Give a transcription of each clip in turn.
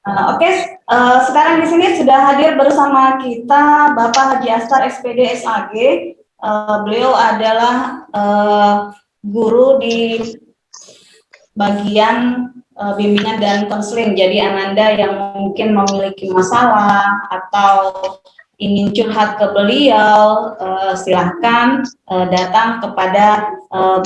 Oke, sekarang di sini sudah hadir bersama kita Bapak Haji Astar SPD SAG. Beliau adalah guru di bagian bimbingan dan konseling. Jadi Ananda yang mungkin memiliki masalah atau ingin curhat ke beliau, silahkan datang kepada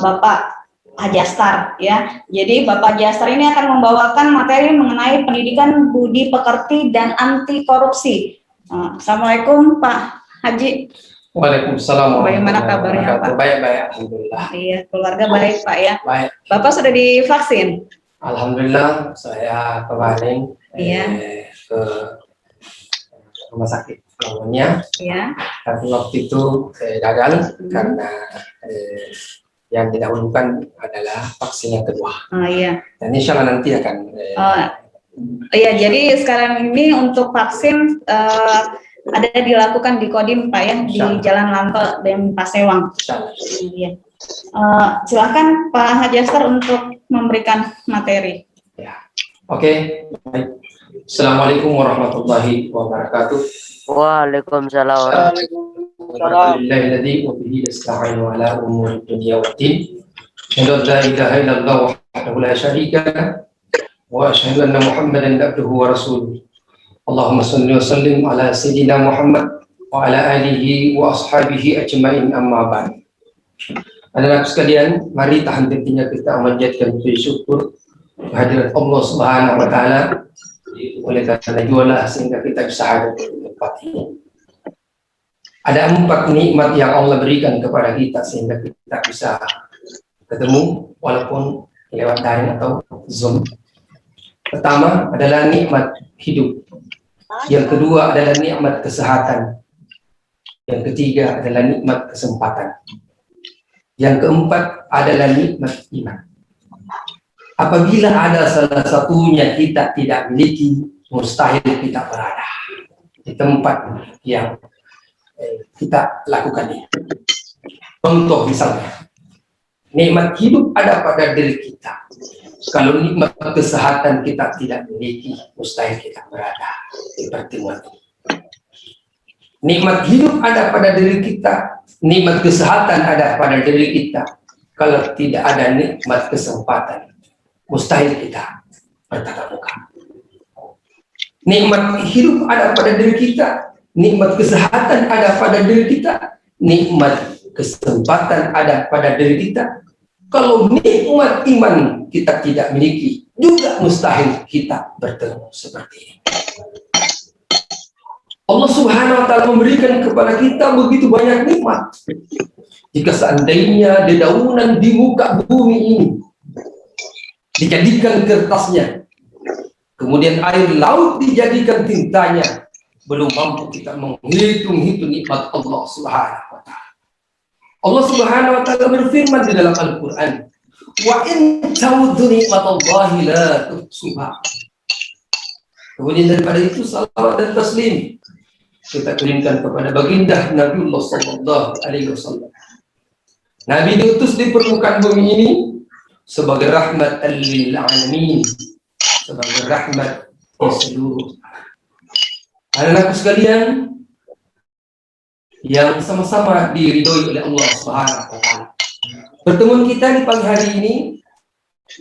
Bapak Haji Astar ya. Jadi Bapak Haji Astar ini akan membawakan materi mengenai pendidikan budi pekerti dan anti korupsi. Assalamualaikum Pak Haji. Waalaikumsalam. Bagaimana kabarnya Pak? Baik-baik, alhamdulillah. Iya, keluarga baik Pak ya. Baik. Bapak sudah divaksin? Alhamdulillah, saya kemarin ke rumah sakit namanya. Iya. Tapi waktu itu gagal karena yang didahulukan adalah vaksin yang kedua. Oh iya. Dan insya Allah nanti akan. Iya, jadi sekarang ini untuk vaksin ada dilakukan di Kodim Pak ya, di Jalan Lanto dan Pasewang. Iya. Silakan Pak Haji Astar untuk memberikan materi. Ya. Oke. Baik. Assalamualaikum warahmatullahi wabarakatuh. Waalaikumsalam warahmatullahi Alhamdulillahilladzi wa bihi nasta'inu ala umuri dunya waddin. Asyhadu an la ilaha illallah wahdahu la syarika lah wa asyhadu anna Muhammadan abduhu wa rasuluh. Allahumma shalli wa sallim ala sayyidina Muhammad wa ala alihi wa ashabihi ajmain, amma ba'd. Anak-anak sekalian, mari tahan hentinya kita memanjatkan puji syukur kehadirat Allah Subhanahu wa taala. Oleh karena jualah sehingga kita bisa hadir di tempat ini. Ada 4 nikmat yang Allah berikan kepada kita sehingga kita bisa ketemu walaupun lewat daring atau Zoom. Pertama adalah nikmat hidup. Yang kedua adalah nikmat kesehatan. Yang ketiga adalah nikmat kesempatan. Yang keempat adalah nikmat iman. Apabila ada salah satunya kita tidak miliki, mustahil kita berada di tempat yang kita lakukan ini. Contoh misalnya, nikmat hidup ada pada diri kita. Kalau nikmat kesehatan kita tidak miliki, mustahil kita berada di pertemuan ini. Nikmat hidup ada pada diri kita, nikmat kesehatan ada pada diri kita. Kalau tidak ada nikmat kesempatan, mustahil kita bertatap muka. Nikmat hidup ada pada diri kita, nikmat kesehatan ada pada diri kita, nikmat kesempatan ada pada diri kita. Kalau nikmat iman kita tidak miliki, juga mustahil kita bertemu seperti ini. Allah Subhanahu wa taala memberikan kepada kita begitu banyak nikmat. Jika seandainya dedaunan di muka bumi ini dijadikan kertasnya, kemudian air laut dijadikan tintanya, belum mampu kita menghitung-hitung nikmat Allah Subhanahu wa taala. Allah Subhanahu wa taala berfirman di dalam Al-Qur'an, "Wa in ta'uddu ni'matallahi la tuhsuha." Kemudian daripada itu salawat dan taslim kita kirimkan kepada baginda Nabiullah sallallahu alaihi wasallam. Nabi diutus di permukaan bumi ini sebagai rahmat lil alamin, sebagai rahmat di seluruh. Anak-anakku sekalian yang sama-sama diridhoi oleh Allah Subhanahu wa taala. Pertemuan kita di pagi hari ini,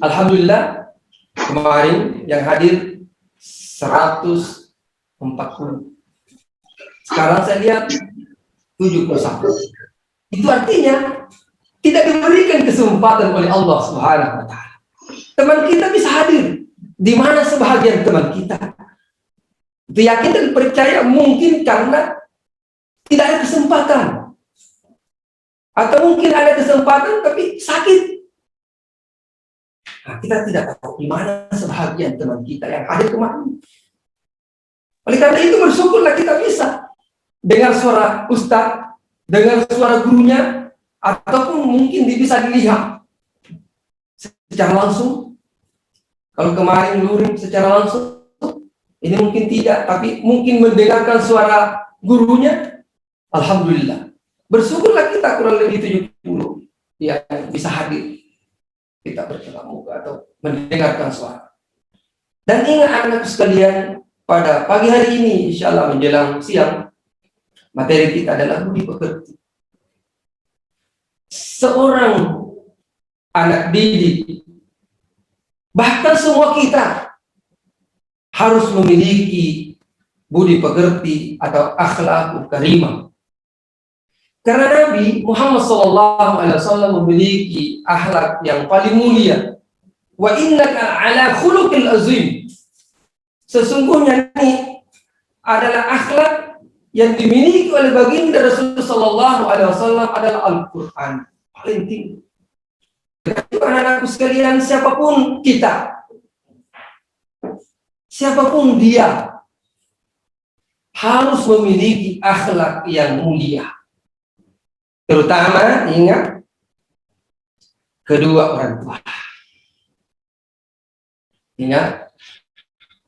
alhamdulillah, kemarin yang hadir 140. Sekarang saya lihat 71. Itu artinya tidak diberikan kesempatan oleh Allah Subhanahu wa taala. Teman kita bisa hadir. Di mana sebahagian teman kita? Itu yakin dan percaya mungkin karena tidak ada kesempatan. Atau mungkin ada kesempatan tapi sakit. Nah, kita tidak tahu di mana sebahagian teman kita yang hadir kemarin. Oleh karena itu bersyukurlah kita bisa dengar suara ustaz, dengar suara gurunya, ataupun mungkin bisa dilihat secara langsung. Kalau kemarin luring secara langsung, ini mungkin tidak, tapi mungkin mendengarkan suara gurunya. Alhamdulillah. Bersyukurlah kita kurang lebih 70 yang bisa hadir. Kita bertemu muka atau mendengarkan suara. Dan ingat anak sekalian, pada pagi hari ini, insya Allah menjelang siang, materi kita adalah budi pekerti. Seorang anak didik, bahkan semua kita harus memiliki budi pekerti atau akhlak karimah. Karena Nabi Muhammad SAW memiliki akhlak yang paling mulia. Wa innaka ala khuluqil azim. Sesungguhnya ini adalah akhlak yang dimiliki oleh baginda Rasulullah SAW adalah Al-Quran. Paling tinggi. Itu anak-anakku sekalian, siapapun kita, siapapun dia, harus memiliki akhlak yang mulia. Terutama ingat kedua orang tua. Ingat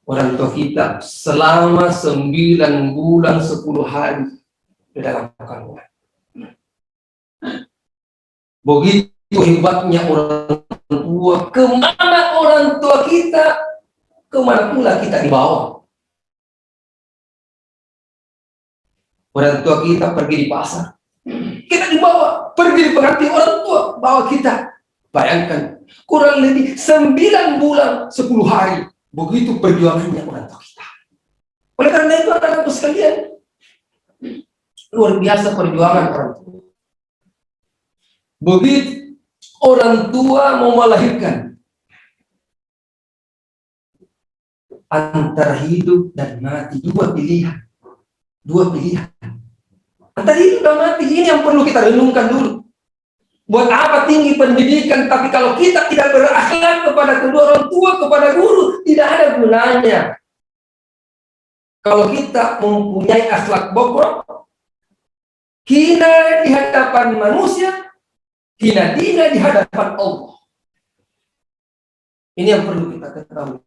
orang tua kita selama 9 bulan 10 hari di dalam kandungan. Begitu hebatnya orang tua. Kemana orang tua kita, kemana pula kita dibawa. Orang tua kita pergi di pasar, kita dibawa, pergi di pengantin orang tua, bawa kita. Bayangkan, kurang lebih 9 bulan 10 hari. Begitu perjuangannya orang tua kita. Oleh karena itu anak-anakku sekalian, luar biasa perjuangan orang tua. Begitu orang tua mau melahirkan, antara hidup dan mati, dua pilihan. Antara hidup dan mati, ini yang perlu kita renungkan dulu. Buat apa tinggi pendidikan, tapi kalau kita tidak berakhlak kepada kedua orang tua, kepada guru, tidak ada gunanya. Kalau kita mempunyai akhlak bobrok, hina di hadapan manusia, hina dina di hadapan Allah. Ini yang perlu kita ketahui.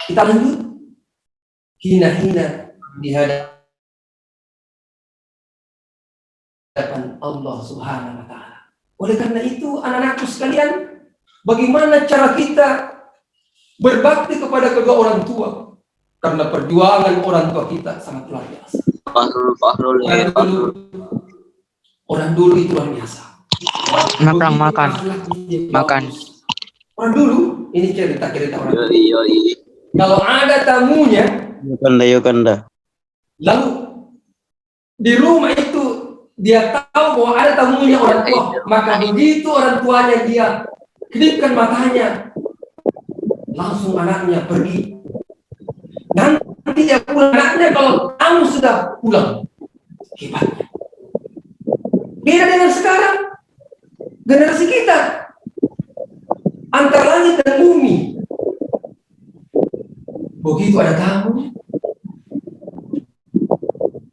Kita lanjut. Hina-hina di hadapan Allah Subhanahu wa Ta'ala. Oleh karena itu, anak-anakku sekalian, bagaimana cara kita berbakti kepada kedua orang tua? Karena perjuangan orang tua kita sangat luar biasa. Orang dulu itu luar biasa. Makan. Orang dulu, ini cerita-cerita orang dulu. Kalau ada tamunya, Yukanda. lalu di rumah itu dia tahu bahwa ada tamunya orang tua, maka begitu orang tuanya dia kedipkan matanya, langsung anaknya pergi. Nanti dia pulang, anaknya kalau tamu sudah pulang, hebatnya. Beda dengan sekarang, generasi kita, antara langit dan bumi. Begitu ada tamu,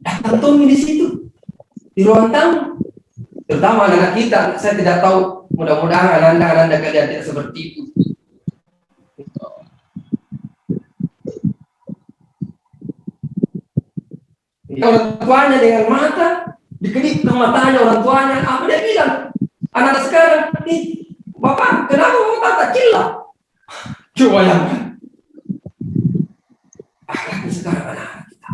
datang Tommy di situ, di ruang tamu. Terutama anak kita, saya tidak tahu, mudah-mudahan anak-anak kalian tidak seperti itu. Orang tuanya dengan mata, dikedip ke matanya orang tuanya, apa dia bilang? Anak sekarang, nih, Bapak, kenapa Bapak tak cila? Coba yang sekarang anak-anak kita.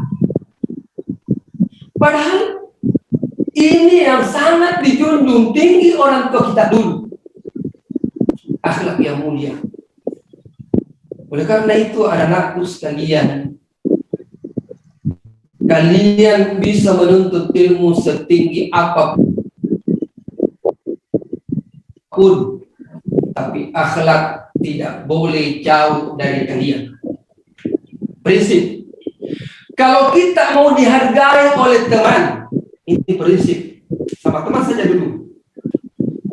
Padahal ini yang sangat dijunjung tinggi orang tua kita dulu. Akhlak yang mulia. Oleh karena itu anak-anakku sekalian, kalian bisa menuntut ilmu setinggi apapun, tapi akhlak tidak boleh jauh dari kalian. Prinsip, kalau kita mau dihargai oleh teman, ini prinsip, sama teman saja dulu,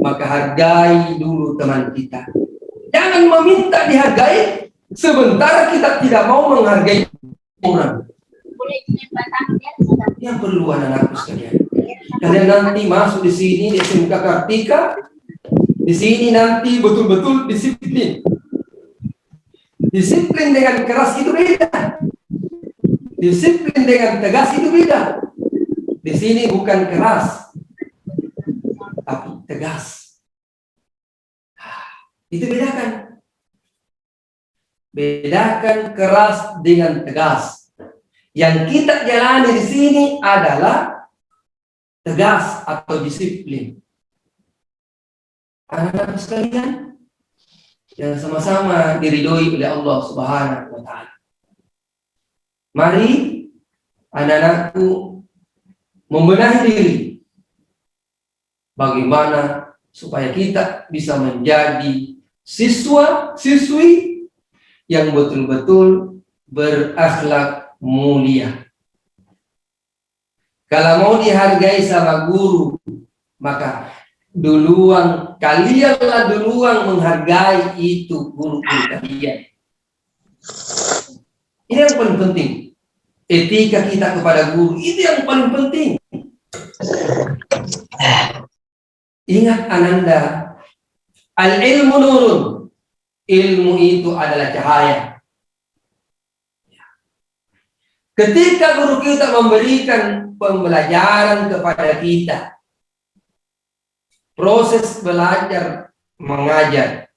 maka hargai dulu teman kita. Jangan meminta dihargai, sebentar kita tidak mau menghargai orang. Yang perlu anak-anakku sekalian, kalian nanti masuk di sini di SMK Kartika, di sini nanti betul-betul disiplin. Disiplin dengan keras itu beda. Disiplin dengan tegas itu beda. Di sini bukan keras, tapi tegas. Itu bedakan. Bedakan keras dengan tegas. Yang kita jalani di sini adalah tegas atau disiplin. Anak-anak sekalian yang sama-sama diridhoi oleh Allah Subhanahu wa Ta'ala. Mari anak-anakku membenahi diri bagaimana supaya kita bisa menjadi siswa-siswi yang betul-betul berakhlak mulia. Kalau mau dihargai sama guru, maka kalianlah duluan menghargai itu guru kalian. Ini yang paling penting. Etika kita kepada guru itu yang paling penting. Ingat Ananda, al-ilmu nurun. Ilmu itu adalah cahaya. Ketika guru kita memberikan pembelajaran kepada kita, proses belajar mengajar.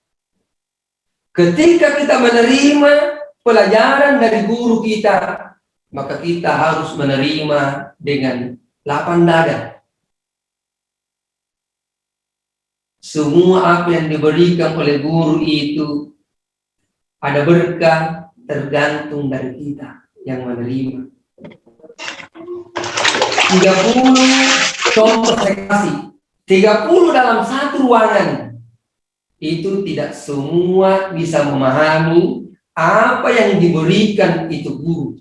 Ketika kita menerima pelajaran dari guru kita, maka kita harus menerima dengan lapang dada. Semua apa yang diberikan oleh guru itu ada berkah, tergantung dari kita yang menerima. 30 contoh saya kasih. 30 dalam satu ruangan. Itu tidak semua bisa memahami apa yang diberikan itu guru.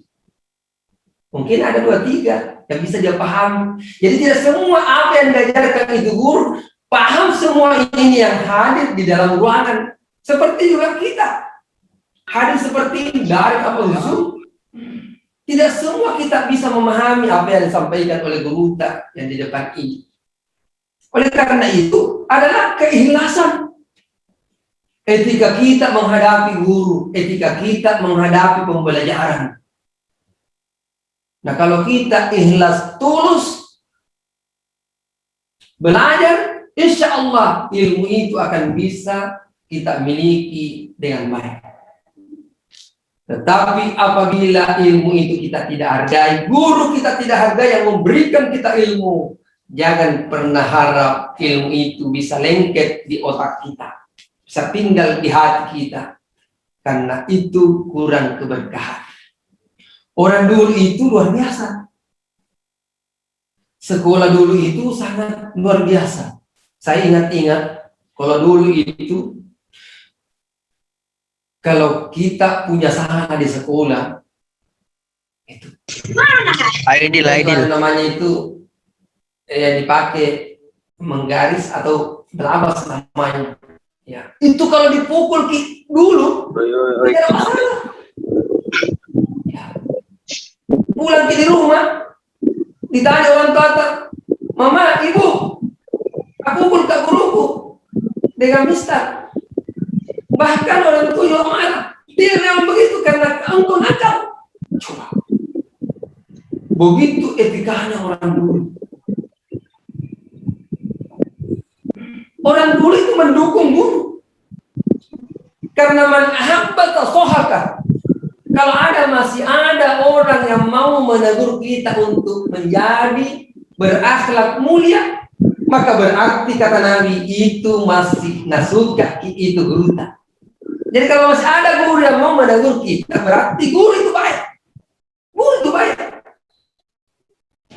Mungkin ada 2-3 yang bisa dia paham. Jadi tidak semua apa yang diajarkan itu guru paham semua ini yang hadir di dalam ruangan. Seperti juga kita hadir seperti ini dari apa usul. Tidak semua kita bisa memahami apa yang disampaikan oleh guru yang di depan ini. Oleh karena itu adalah keikhlasan. Etika kita menghadapi guru, etika kita menghadapi pembelajaran. Nah, kalau kita ikhlas tulus belajar, insya Allah ilmu itu akan bisa kita miliki dengan baik. Tetapi apabila ilmu itu kita tidak hargai, guru kita tidak hargai yang memberikan kita ilmu, jangan pernah harap ilmu itu bisa lengket di otak kita, bisa tinggal di hati kita, karena itu kurang keberkahan. Orang dulu itu luar biasa. Sekolah dulu itu sangat luar biasa. Saya ingat-ingat, kalau dulu itu, kalau kita punya salah di sekolah, itu namanya itu yang dipakai menggaris atau belabas namanya. Ya. Itu kalau dipukul dulu, tidak ada masalah. Ya. Pulang di rumah, ditanya orang tua, mama, ibu, aku pukul kak guruku dengan mistar. Bahkan orang tua juga marah. Dia memang begitu karena engkau nakal. Coba. Begitu etikanya orang dulu. Orang dulu itu mendukung guru. Karena man ahabba tasohaka. Kalau masih ada orang yang mau menegur kita untuk menjadi berakhlak mulia, maka berarti kata Nabi itu masih nasuka itu guru. Jadi kalau masih ada guru yang mau menegur kita, berarti guru itu baik. Guru itu baik.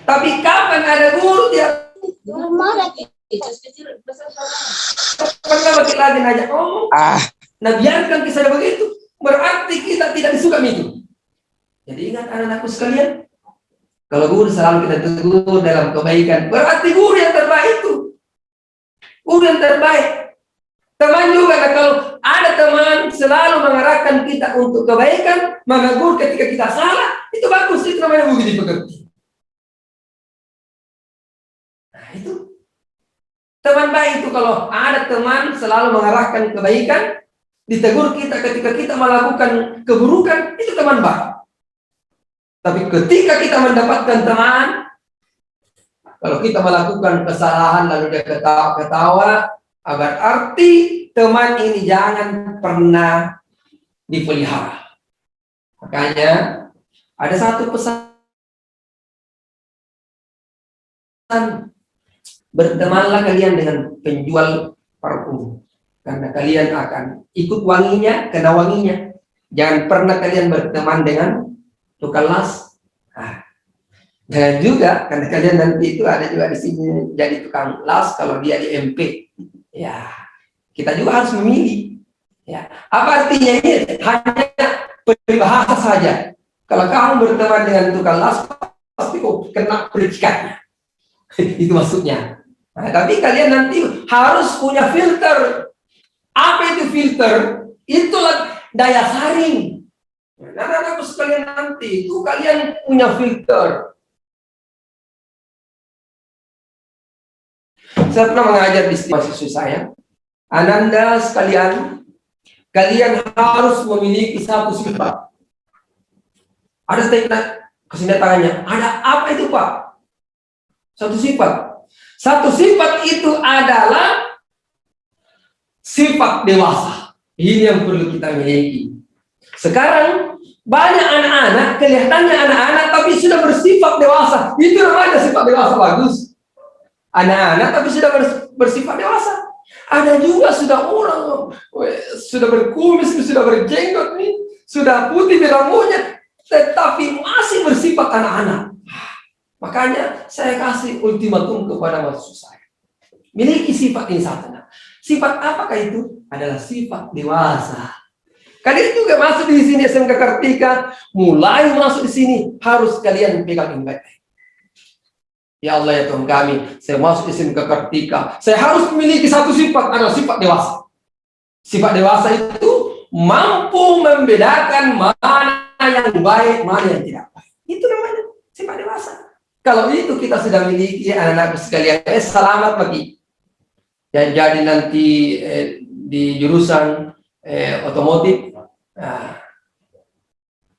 Tapi kapan ada guru dia pernah lagi ngajak ngomong, nah biarkan kisah begitu, berarti kita tidak disuka itu. Jadi ingat anak-anakku sekalian, kalau guru selalu kita tegur dalam kebaikan, berarti guru yang terbaik itu. Guru yang terbaik. Teman juga, nah kalau ada teman selalu mengarahkan kita untuk kebaikan, maka guru ketika kita salah, itu bagus, itu namanya guru dipekerti. Nah itu. Teman baik itu kalau ada teman selalu mengarahkan kebaikan, ditegur kita ketika kita melakukan keburukan, itu teman baik. Tapi ketika kita mendapatkan teman Kalau kita melakukan kesalahan lalu dia ketawa-ketawa, berarti teman ini jangan pernah dipelihara. Makanya ada satu pesan, bertemanlah kalian dengan penjual parfum, karena kalian akan ikut wanginya, kena wanginya. Jangan pernah kalian berteman dengan tukang las. Jangan juga, karena kalian nanti itu ada juga di sini jadi tukang las kalau dia di MP. Ya, kita juga harus memilih. Ya, apa artinya ini? Hanya peribahasa saja. Kalau kamu berteman dengan tukang las, pasti kau kena perikatnya. Itu maksudnya. Nah, tapi kalian nanti harus punya filter. Apa itu filter? Itulah daya saring. Nah, anak-anakku sekalian nanti itu kalian punya filter. Saya pernah mengajar di mahasiswa saya. Ananda sekalian, kalian harus memiliki satu sifat. Ada statement kesini tangannya. Ada apa itu Pak? Satu sifat. Satu sifat itu adalah sifat dewasa. Ini yang perlu kita miliki. Sekarang banyak anak-anak, kelihatannya anak-anak tapi sudah bersifat dewasa. Itu namanya sifat dewasa bagus. Anak-anak tapi sudah bersifat dewasa. Ada juga sudah orang sudah berkumis, sudah berjenggot nih, sudah putih rambutnya, tetapi masih bersifat anak-anak. Makanya saya kasih ultimatum kepada mahasiswa saya. Miliki sifat ini satu. Sifat apakah itu? Adalah sifat dewasa. Kalian juga masuk di sini SMK Kartika, mulai masuk di sini harus kalian pegang yang baik. Ya Allah ya Tuhan kami, saya masuk di SMK Kartika, saya harus memiliki satu sifat, adalah sifat dewasa. Sifat dewasa itu mampu membedakan mana yang baik, mana yang tidak baik. Itu namanya sifat dewasa. Kalau itu kita sudah miliki anak-anak sekalian, selamat bagi yang jadi nanti di jurusan otomotif,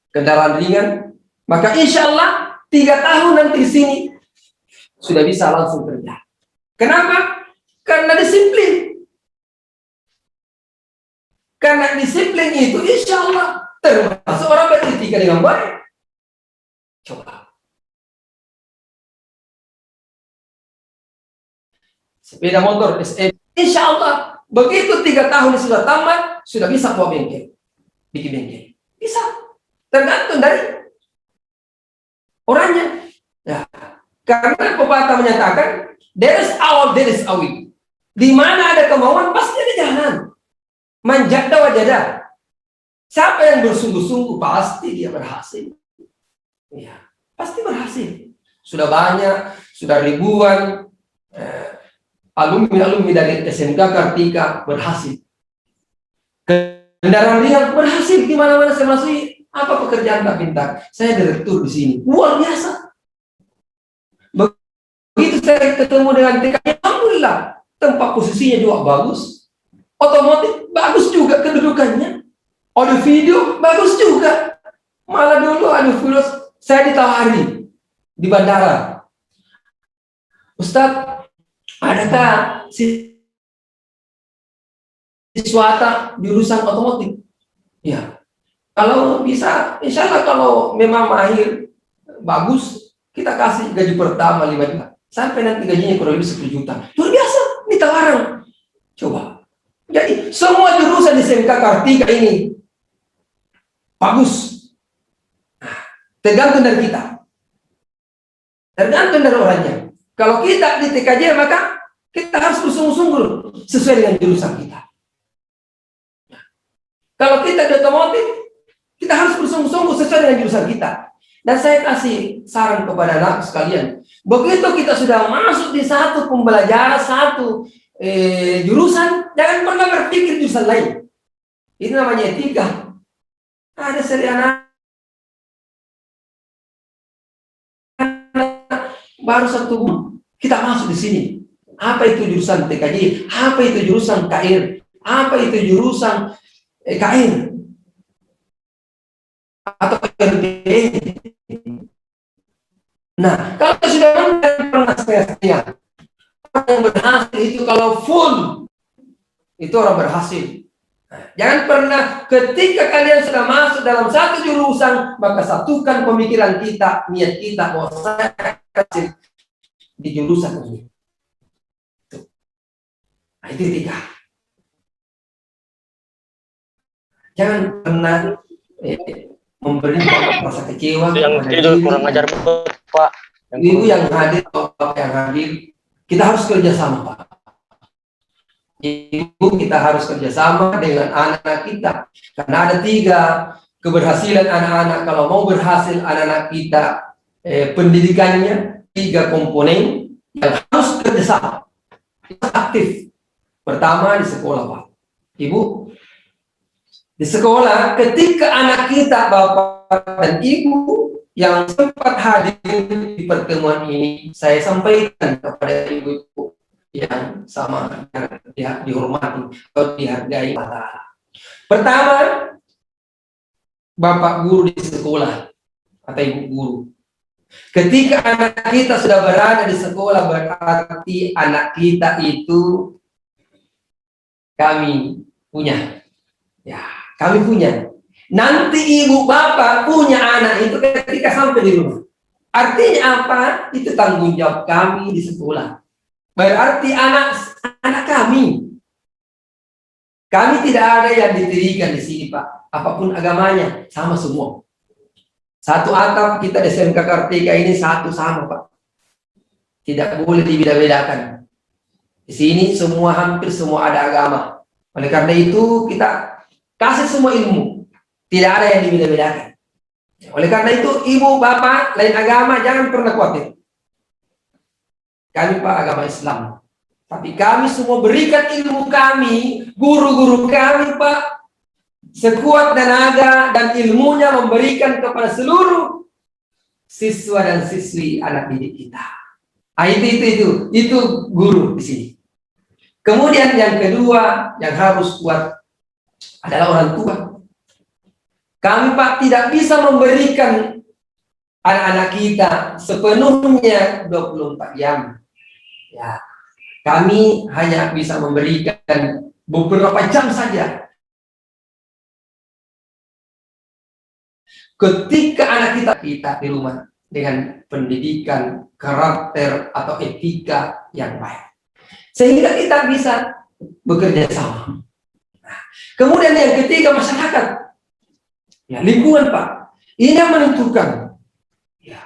kendaraan ringan, maka insya Allah 3 tahun nanti di sini sudah bisa langsung kerja. Kenapa? Karena disiplin. Karena disiplin itu insya Allah termasuk orang beretika dengan baik. Coba. Sepeda motor SM, insya Allah begitu 3 tahun sudah tamat, sudah bisa bawa bengkel, bikin bengkel, bisa. Tergantung dari orangnya. Ya, karena pepatah menyatakan there is our, there is our. Di mana ada kemauan pasti ada jalan. Manjada wajada. Siapa yang bersungguh-sungguh pasti dia berhasil. Ya, pasti berhasil. Sudah banyak, sudah ribuan. Alumni dari SMK Kartika berhasil. Kendaraan ringan berhasil di mana-mana saya masuki. Apa pekerjaan tak pintar? Saya direktur di sini. Luar biasa. Begitu saya ketemu dengan TK, alhamdulillah tempat posisinya juga bagus. Otomotif bagus juga kedudukannya. Audio video bagus juga. Malah dulu audio video saya ditawari di bandara. Ustadz, adakah siswa jurusan otomotif? Ya, kalau bisa, insya Allah kalau memang mahir bagus, kita kasih gaji pertama 5 juta. Sampai nanti gajinya kurang lebih 10 juta. Luar biasa, ini tawaran. Coba. Jadi semua jurusan di SMK Kartika ini bagus. Tergantung dari kita. Tergantung dari orangnya. Kalau kita di TKJ maka kita harus bersungguh-sungguh sesuai dengan jurusan kita. Kalau kita di otomotif, kita harus bersungguh-sungguh sesuai dengan jurusan kita. Dan saya kasih saran kepada anak sekalian, begitu kita sudah masuk di satu pembelajaran, satu jurusan, jangan pernah berpikir jurusan lain. Ini namanya etika. Ada seri anak baru satu kita masuk di sini. Apa itu jurusan TKJ? Apa itu jurusan KR? Apa itu jurusan KR? Atau KRD? Nah, kalau sudah pernah setengah-setengah, orang yang berhasil itu kalau full, itu orang berhasil. Nah, jangan pernah ketika kalian sudah masuk dalam satu jurusan, maka satukan pemikiran kita, niat kita bahwa saya kasih di jurusan ini. Nah, itu 3. Jangan pernah memberi rasa kecewa Yang kepada itu diri, kurang ajar Pak. ibu yang hadir, bapak yang hadir, kita harus kerjasama, Pak. Ibu, kita harus kerjasama dengan anak-anak kita, karena ada 3 keberhasilan anak-anak. Kalau mau berhasil anak-anak kita, pendidikannya 3 komponen yang harus kerjasama, aktif. Pertama di sekolah, Pak. Ibu, di sekolah, ketika anak kita, bapak dan ibu yang sempat hadir di pertemuan ini, saya sampaikan kepada ibu-ibu yang sama dihormati atau dihargai. Pertama, bapak guru di sekolah atau ibu guru, ketika anak kita sudah berada di sekolah, berarti anak kita itu kami punya. Ya, kami punya. Nanti ibu bapak punya anak itu ketika sampai di rumah. Artinya apa? Itu tanggung jawab kami di sekolah. Berarti anak kami. Kami tidak ada yang ditirikan di sini, Pak. Apapun agamanya, sama semua. Satu atap kita di SMK Kartika ini satu sama, Pak. Tidak boleh dibeda-bedakan. Di sini semua, hampir semua ada agama. Oleh karena itu kita kasih semua ilmu. Tidak ada yang dibeda-bedakan. Oleh karena itu ibu, bapak, lain agama jangan pernah khawatir. Kami, Pak, agama Islam. Tapi kami semua berikan ilmu kami, guru-guru kami, Pak, sekuat tenaga dan ilmunya memberikan kepada seluruh siswa dan siswi anak didik kita. Itu guru di sini. Kemudian yang kedua yang harus kuat adalah orang tua. Kami, Pak, tidak bisa memberikan anak-anak kita sepenuhnya 24 jam. Ya, kami hanya bisa memberikan beberapa jam saja. Ketika anak kita di rumah dengan pendidikan, karakter atau etika yang baik, sehingga kita bisa bekerja sama. Nah, kemudian yang ketiga, masyarakat, ya, lingkungan, Pak, ini yang menentukan. Ya,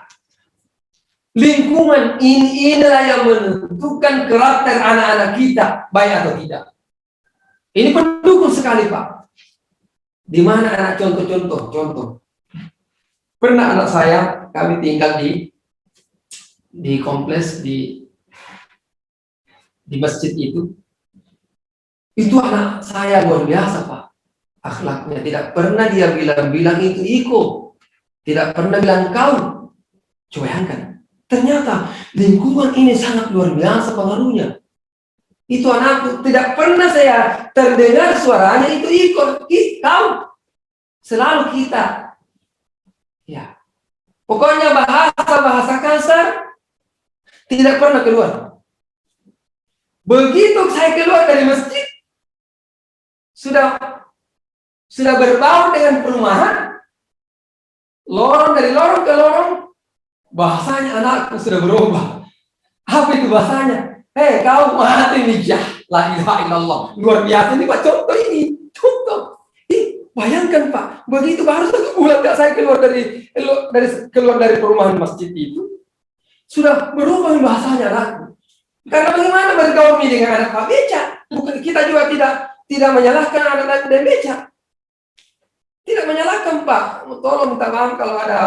lingkungan inilah yang menentukan karakter anak-anak kita baik atau tidak. Ini pendukung sekali, Pak. Di mana anak contoh. Pernah anak saya, kami tinggal di kompleks di masjid itu anak saya luar biasa, Pak. Akhlaknya tidak pernah dia bilang itu iko, tidak pernah bilang kau. Bayangkan, ternyata lingkungan ini sangat luar biasa pengaruhnya. Itu anakku tidak pernah saya terdengar suaranya itu iko, kau. Selalu kita. Ya, pokoknya bahasa kasar tidak pernah keluar. Begitu saya keluar dari masjid, sudah berbaur dengan perumahan, dari lorong ke lorong, bahasanya anakku sudah berubah. Apa itu bahasanya? Kau mati nih, la ilaha illallah. Luar biasa ini, Pak, contoh ini. Contoh. Bayangkan, Pak, begitu baru 1 bulan saya keluar dari perumahan masjid itu, sudah berubah bahasanya anakku. Karena bagaimana bergaul dengan anak Pak Beca? Bukan, kita juga tidak menyalahkan anak-anak dan Beca. Tidak menyalahkan, Pak. Tolong minta maaf kalau ada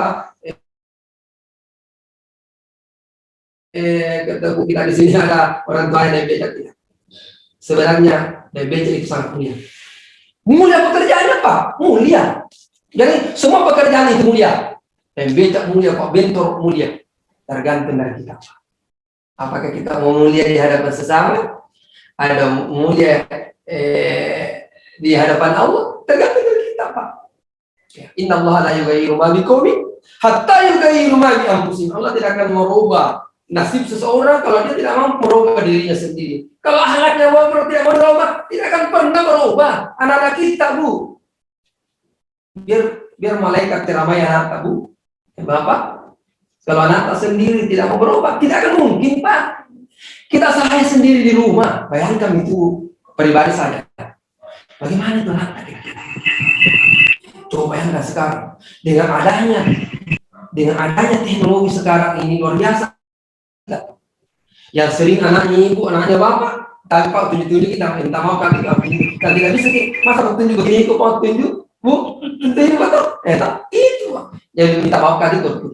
ketemu kita di sini ada orang tua yang Beca tidak. Sebenarnya Beca itu sangat mulia. Mulia pekerjaannya, Pak, mulia. Jadi semua pekerjaan itu mulia. Becak mulia, Pak, bentor mulia. Tergantung dari kita, Pak. Apakah kita mau mulia di hadapan sesama? Ada mulia di hadapan Allah? Tergantung dari kita, Pak. Inna Allah la yughayyiru ma biqaumin hatta yughayyiru ma bi anfusihim. Allah tidak akan merubah nasib seseorang kalau dia tidak mampu merubah dirinya sendiri. Kalau anaknya tidak mau merubah, tidak akan pernah merubah. Anak-anak kita, Bu. Biar malaikat teramai anak, Bu. Bapak, kalau anak sendiri tidak mau berubah, tidak akan mungkin, Pak. Kita sahaya sendiri di rumah. Bayangkan itu pribadi saja. Bagaimana itu anak kita? Coba bayangkan sekarang dengan adanya teknologi sekarang ini luar biasa. Yang sering anaknya ibu, anaknya bapak, tapi Pak tunjuk-tunjuk kita minta maaf kaki kita tidak bisa masa tunjuk begini kok mau tunjuk, Bu, tunjuk betul, itu Pak. Jadi minta maaf kaki itu,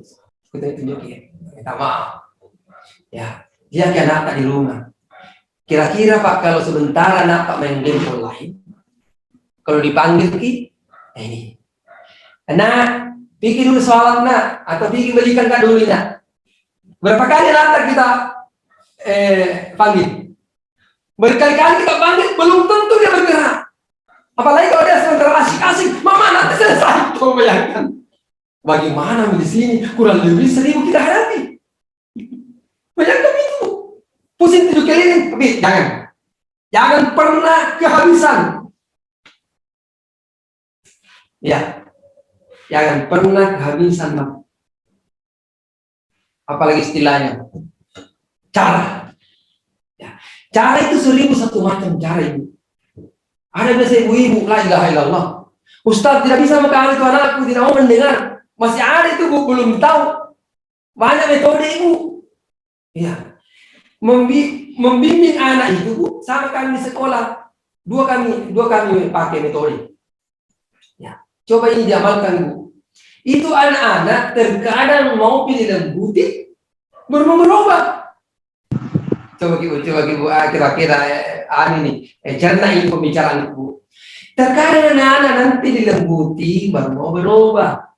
kita tunjukin, minta maaf. Ya, dia kan anak di rumah. Kira-kira Pak kalau sebentar anak Pak main game online, kalau dipanggil ki, ini. Nah, pikir dulu soal nak, atau pikir belikan kado dulu nak. Berapa kali anak kita panggil? Berkali-kali kita panggil, belum tentu dia bergerak. Apalagi kalau dia sebentar asik-asik, mama nanti selesai. Coba bayangkan. Bagaimana di sini kurang lebih 1000 kita hadapi. Bayangkan itu. Pusing 7 keliling, tapi jangan pernah kehabisan. Ya. Jangan pernah kehabisan, Mak. Apalagi istilahnya cara. Ya. Cara itu 1001 macam cara, Ibu. Ada biasa ibu-ibu, la ilaha illallah. Ustaz tidak bisa mengkali itu anakku, tidak mau mendengar. Masih ada itu, Bu, belum tahu. Banyak metode, Ibu. Ya. Membimbing anak itu, Bu, sama kami di sekolah. Dua kami pakai metode. Ya. Coba ini diamalkan, Bu. Itu anak-anak terkadang mau pilih lembuti, berubah. Coba Bu, kira-kira ini cerna ini pembicaraan Bu. Terkadang anak-anak nanti dilembuti baru mau berubah.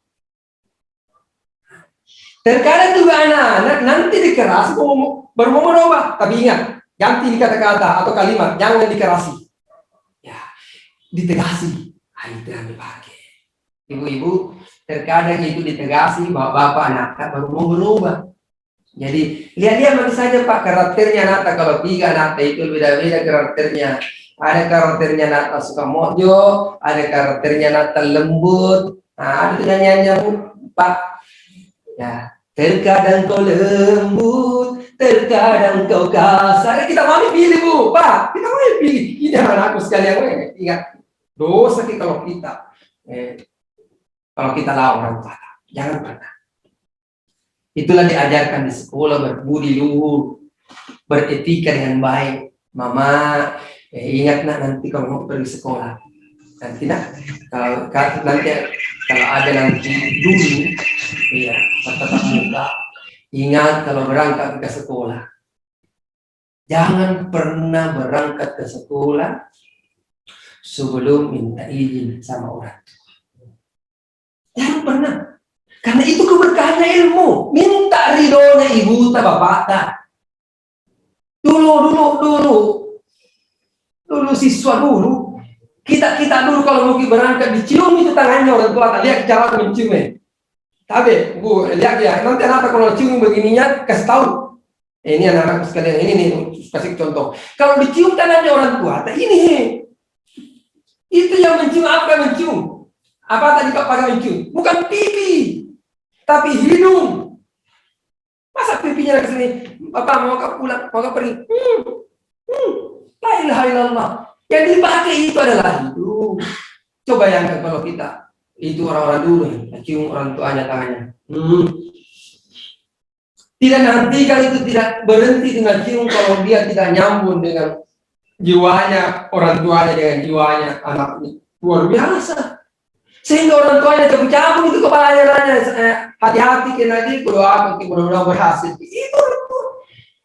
Terkadang juga anak-anak nanti dikeras baru mau berubah. Tapi ingat, ganti kata-kata atau kalimat, jangan dikerasi. Ya, ditegasi. Itu yang dipakai. Ibu-ibu, terkadang itu ditegasi bapak-bapak anak-anak baru mau berubah. Jadi lihat bagi saja Pak karakternya anak. Kalau 3 anak itu beda-beda karakternya. Ada karakternya anak suka mojo, ada karakternya anak lembut. Nah, ada nyanyiannya Pak. Ya, terkadang kau lembut, terkadang kau kasar. Kita mau pilih Bu, Pak. Kita mau pilih. Ini anakku sekalian. Ingat, dosa kita kalau kita lawan orang tua, jangan pernah. Itulah diajarkan di sekolah, berbudi luhur, beretika dengan baik. Mama, ingat nak nanti kalau mau pergi sekolah. Nanti nak, kalau ada nanti dulu, ya tatap muka. Ingat kalau berangkat ke sekolah, jangan pernah berangkat ke sekolah sebelum minta izin sama orang tua. Jangan pernah. Karena itu keberkahannya ilmu. Minta ridhonya ibu ta bapak ta. Dulu siswa dulu. Kita dulu kalau mau berangkat dicium itu tangannya orang tua. Lihat cara menciumnya. Tapi Bu, lihat ya. Nanti anak kalau cium begininya kasih tahu. Ini anak-anak sekalian ini nih kasih contoh. Kalau dicium tangannya orang tua, ini. Itu yang mencium apa mencium? Apa tadi Pak pakai mencium? Bukan pipi, tapi hidung. Masa pipinya ke sini? Bapak mau ke pulang, mau ke pergi? La ilaha illallah. Yang dipakai itu adalah hidung. Coba bayangkan kalau kita itu orang-orang dulu yang cium orang tuanya tangannya. Tidak nanti kalau itu tidak berhenti dengan cium kalau dia tidak nyambung dengan jiwanya orang tuanya dengan jiwanya anaknya. Luar biasa. Sehingga orang tuanya cabut-cabut itu kepalanya nanya, hati-hati kena di berdoa mudah-mudahan berhasil. Itu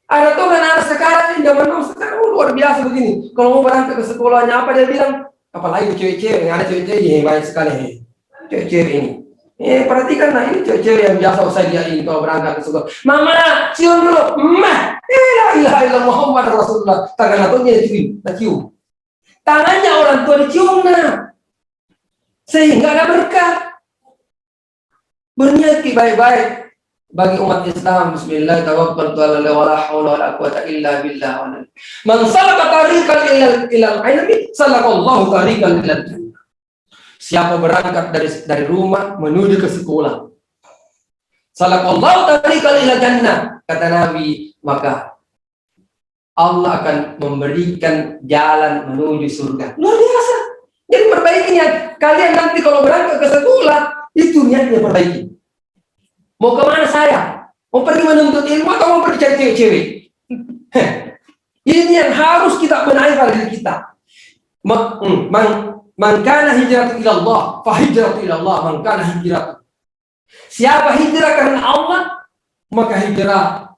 ada tuh kan anak sekarang ini zaman now sekarang luar biasa begini. Kalau mau berangkat ke sekolahnya apa dia bilang? Apalagi cewek-cewek, ada cewek-cewek yang banyak sekali. Cewek-cewek ini. Perhatikan nah ini cewek-cewek yang biasa usai dia ini kalau berangkat ke sekolah. Mama, cium dulu. La ilaha illallah Muhammad Rasulullah. Tangan atunya cium. Tangannya orang tua dicium nah. Sehingga ada berkah. Berniat baik-baik bagi umat Islam. Bismillah, tawakkaltu 'ala Allah, wala haula wala quwwata illa billah. Man salaka tariqan ilal ilmi, salakallahu tariqan ilal jannah. Siapa berangkat dari rumah menuju ke sekolah, salakallahu tariqan ilal jannah, kata Nabi, maka Allah akan memberikan jalan menuju surga. Luar biasa. Jadi perbaiki niat. Kalian nanti kalau berangkat ke sekolah, itu niatnya perbaiki. Mau kemana saya? Mau pergi menuntut ilmu atau mau pergi cari cewek-cewek? Ini yang harus kita benahi pada diri kita. Man kana hijratu ila Allah, fa hijratu ila Allah. Man kana hijratu. Siapa hijrah karena Allah, maka hijrah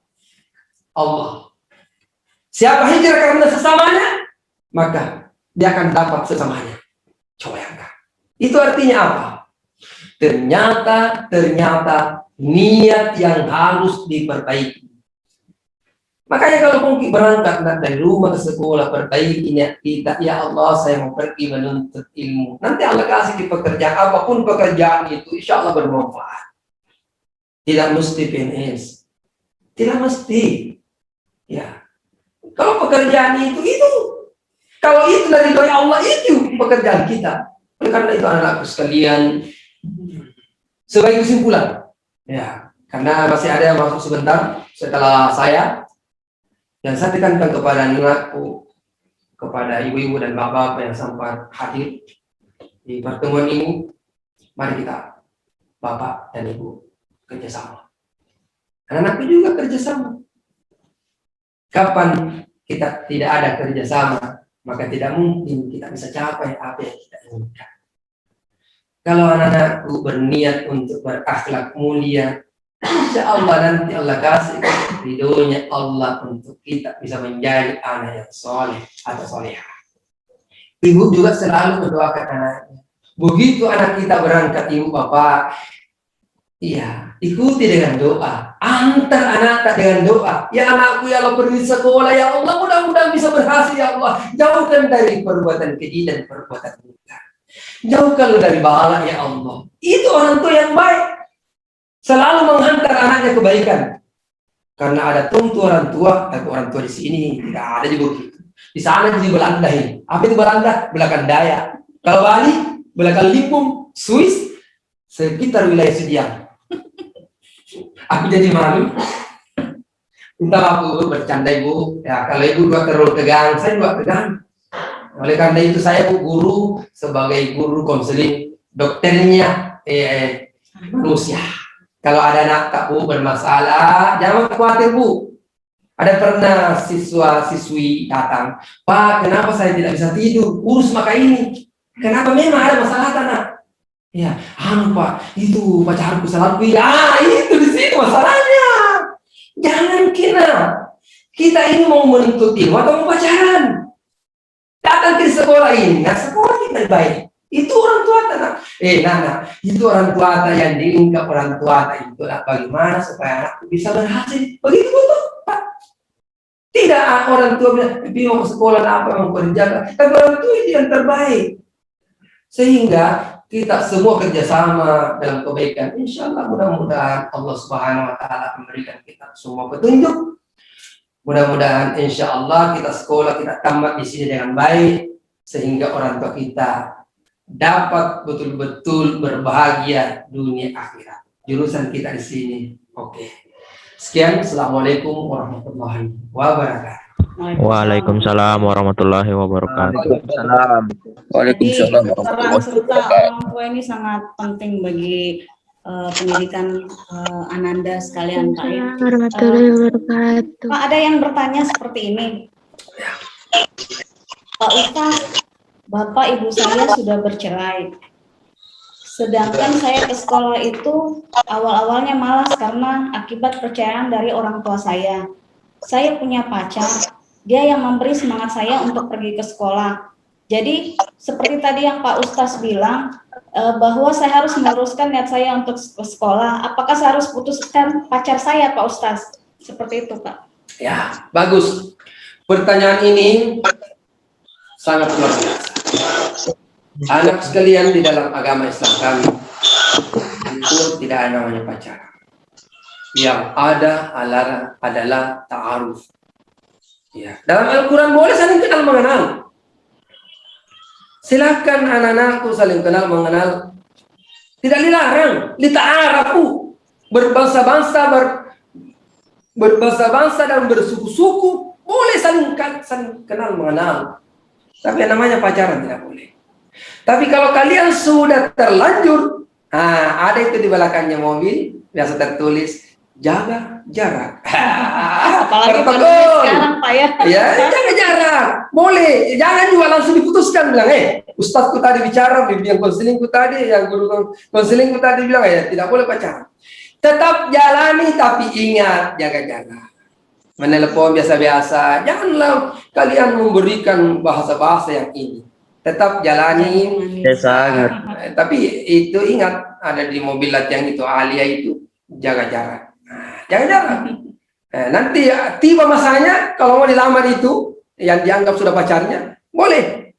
Allah. Siapa hijrah karena sesamanya, maka dia akan dapat sesamanya. Coba yang itu artinya apa? Ternyata niat yang harus diperbaiki. Makanya kalau mungkin berangkat dari rumah ke sekolah, perbaiki niat kita. Ya Allah, saya mau pergi menuntut ilmu. Nanti Allah kasih di pekerjaan, apapun pekerjaan itu, insya Allah bermanfaat. Tidak mesti PNS, tidak mesti. Ya, kalau pekerjaan itu, kalau itu dari Allah, itu pekerjaan kita. Oleh karena itu anak-anakku sekalian, sebagai kesimpulan, ya, karena masih ada yang masuk sebentar setelah saya, dan saya tekankan kepada anakku, kepada ibu-ibu dan bapak-bapak yang sempat hadir di pertemuan ini, mari kita, bapak dan ibu, kerjasama. Anak-anakku juga kerjasama. Kapan kita tidak ada kerjasama, maka tidak mungkin kita bisa capai apa yang kita inginkan. Kalau anak-anakku berniat untuk berakhlak mulia, insya Allah nanti Allah kasih ridhonya Allah untuk kita bisa menjadi anak yang soleh atau solehah. Ibu juga selalu mendoakan anaknya. Begitu anak kita berangkat, ibu bapak, iya, ikuti dengan doa. Antar anak dengan doa. Ya anakku, ya Allah pergi sekolah, ya Allah mudah-mudahan bisa berhasil, ya Allah. Jauhkan dari perbuatan keji dan perbuatan munkar. Jauhkan dari bala, ya Allah. Itu orang tua yang baik. Selalu menghantar anaknya kebaikan. Karena ada tentu orang tua, tapi orang tua di sini tidak ada juga begitu. Di sana di Belanda ini. Apa itu Belanda? Belakang Daya. Kalau Bali, belakang Limpung, Swiss, sekitar wilayah Sudiang. Aku jadi malu. Entah aku bercanda ibu. Ya kalau ibu juga terlalu tegang, saya juga tegang. Oleh karena itu saya guru sebagai guru konseling dokternya manusia. Kalau ada anak bu bermasalah, jangan khawatir bu. Ada pernah siswa-siswi datang, Pak, kenapa saya tidak bisa tidur? Urus maka ini. Kenapa memang ada masalah anak? Ya, Pak, itu pacarku selalu. Ya, itu di situ masalahnya. Jangan kira kita ini mau menuntut ilmu atau mau pacaran. Datang ke sekolah ini, nah sekolah kita baik. Itu orang tua anak. Itu orang tua yang diingat orang tua itu bagaimana supaya anak bisa berhasil. Begitu betul, Pak. Tidak orang tua bilang, mau ke sekolah apa mau kerja, tapi orang tua itu yang terbaik. Sehingga kita semua kerjasama dalam kebaikan. Insya Allah mudah-mudahan Allah Subhanahu Wa Taala memberikan kita semua petunjuk. Mudah-mudahan insya Allah kita sekolah, kita tamat di sini dengan baik, sehingga orang tua kita dapat betul-betul berbahagia dunia akhirat. Jurusan kita di sini. Oke. Sekian. Assalamualaikum warahmatullahi wabarakatuh. Waalaikumsalam warahmatullahi wabarakatuh. Waalaikumsalam warahmatullahi wabarakatuh. Orang tua ini sangat penting bagi pendidikan Ananda sekalian, Pak. Warahmatullahi wabarakatuh. Pak, ada yang bertanya seperti ini. Pak Ustaz, Bapak Ibu saya sudah bercerai. Sedangkan saya ke sekolah itu awal-awalnya malas karena akibat percayaan dari orang tua saya. Saya punya pacar, dia yang memberi semangat saya untuk pergi ke sekolah. Jadi seperti tadi yang Pak Ustaz bilang, bahwa saya harus meneruskan niat saya untuk ke sekolah. Apakah saya harus putuskan pacar saya, Pak Ustaz? Seperti itu, Pak. Ya, bagus. Pertanyaan ini sangat luar biasa. Anak sekalian di dalam agama Islam kami, itu tidak ada namanya pacaran. Yang ada adalah ta'aruf. Ya. Dalam Al-Quran boleh saling kenal mengenal. Silakan anak-anakku saling kenal mengenal. Tidak dilarang. Lita'arafu. Berbangsa-bangsa dan bersuku-suku. Boleh saling kenal mengenal. Tapi yang namanya pacaran tidak boleh. Tapi kalau kalian sudah terlanjur, ada itu di belakangnya mobil, biasa tertulis, jaga jarak. Apalagi sekarang Pak ya. Ya, jaga jarak. Boleh. Jangan juga langsung diputuskan bilang, ustadzku tadi bicara, yang konselingku tadi, yang guru konselingku tadi bilang, ya tidak boleh pacaran. Tetap jalani tapi ingat jaga jarak. Menelepon biasa-biasa. Janganlah kalian memberikan bahasa-bahasa yang ini. Tetap jalani. Sangat. Tapi itu ingat, ada di mobil latihan itu, Alia itu jaga jarak. Jaga jarak. Nanti tiba masanya kalau mau dilamar itu yang dianggap sudah pacarnya, boleh.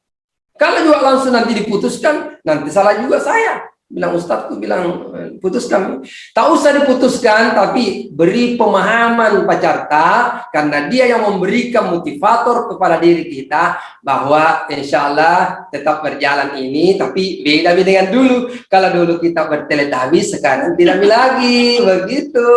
Kalau juga langsung nanti diputuskan, nanti salah juga saya. Bilang ustadzku bilang putuskan. Tak usah diputuskan, tapi beri pemahaman pacar tak, karena dia yang memberikan motivator kepada diri kita bahwa insya Allah tetap berjalan ini, tapi beda dengan dulu. Kalau dulu kita berteletabis, sekarang tidak lagi begitu.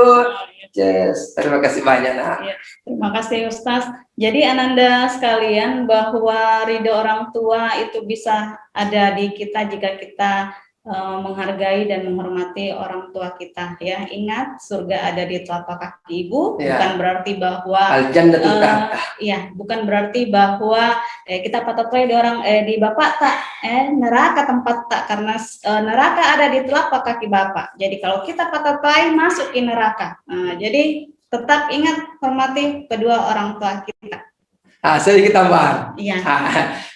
Yes, terima kasih banyak nak. Ya, terima kasih Ustaz. Jadi Ananda sekalian, bahwa ridho orang tua itu bisa ada di kita jika kita menghargai dan menghormati orang tua kita ya. Ingat, surga ada di telapak kaki ibu, bukan berarti bahwa bukan berarti bahwa kita patokai di orang di bapak tak, neraka tempat tak, karena neraka ada di telapak kaki bapak. Jadi kalau kita patokai masuk ke neraka. Jadi tetap ingat hormati kedua orang tua kita. Sedikit tambahan. Iya.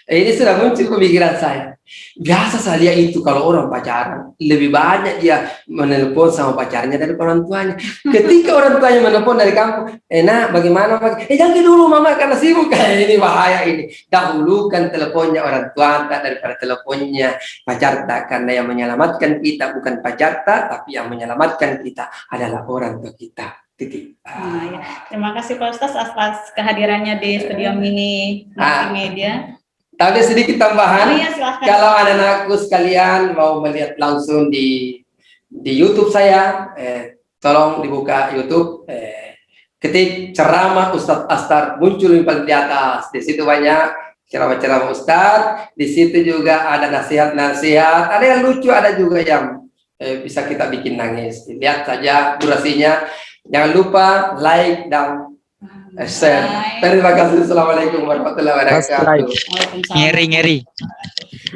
Ini sudah muncul pemikiran saya. Biasa saya itu kalau orang pacaran, lebih banyak dia menelpon sama pacarnya daripada orang tuanya. Ketika orang tuanya menelpon dari kampung, nak bagaimana? Jangan dulu mama karena sibuk. Ini bahaya ini. Dahulukan teleponnya orang tua daripada teleponnya pacar tak, karena yang menyelamatkan kita bukan pacar tak, tapi yang menyelamatkan kita adalah orang tua kita. Ya. Terima kasih Pak Ustaz atas kehadirannya di studio mini multimedia. Tapi sedikit tambahan, Silahkan. Kalau anak-anakku sekalian mau melihat langsung di YouTube saya, tolong dibuka YouTube, ketik ceramah Ustadz Astar, muncul di atas. Di situ banyak ceramah-ceramah Ustadz. Di situ juga ada nasihat-nasihat, ada yang lucu, ada juga yang bisa kita bikin nangis. Lihat saja durasinya. Jangan lupa like dan share. Terima kasih. Assalamualaikum warahmatullahi wabarakatuh. Ngeri.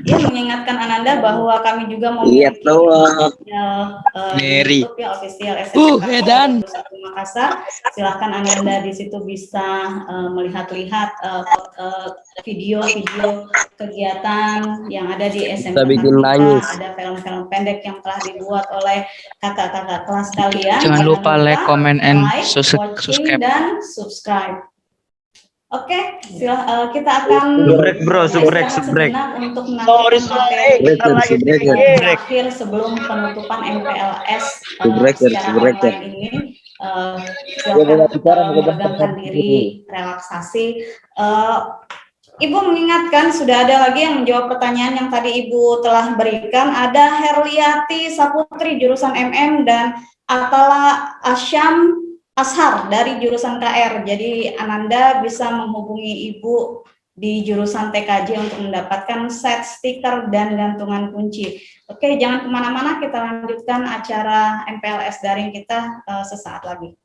Ya, mengingatkan Ananda bahwa kami juga memiliki YouTube ya, official SMK Makassar. Silahkan Ananda di situ bisa melihat-lihat video-video kegiatan yang ada di SMK kita. Ada film-film pendek yang telah dibuat oleh kakak-kakak kelas kalian. Jangan lupa like, comment, and subscribe. Dan subscribe. Oke, kita akan subrek. Untuk menanggapi materi terakhir sebelum penutupan MPLS secara online ini. Silakan megangkan diri, relaksasi. Ibu mengingatkan sudah ada lagi yang menjawab pertanyaan yang tadi Ibu telah berikan. Ada Herliati Saputri jurusan MM dan Atala Asyam Ashar dari jurusan KR. Jadi Ananda bisa menghubungi Ibu di jurusan TKJ untuk mendapatkan set stiker dan gantungan kunci. Oke, jangan kemana-mana, kita lanjutkan acara MPLS daring kita sesaat lagi.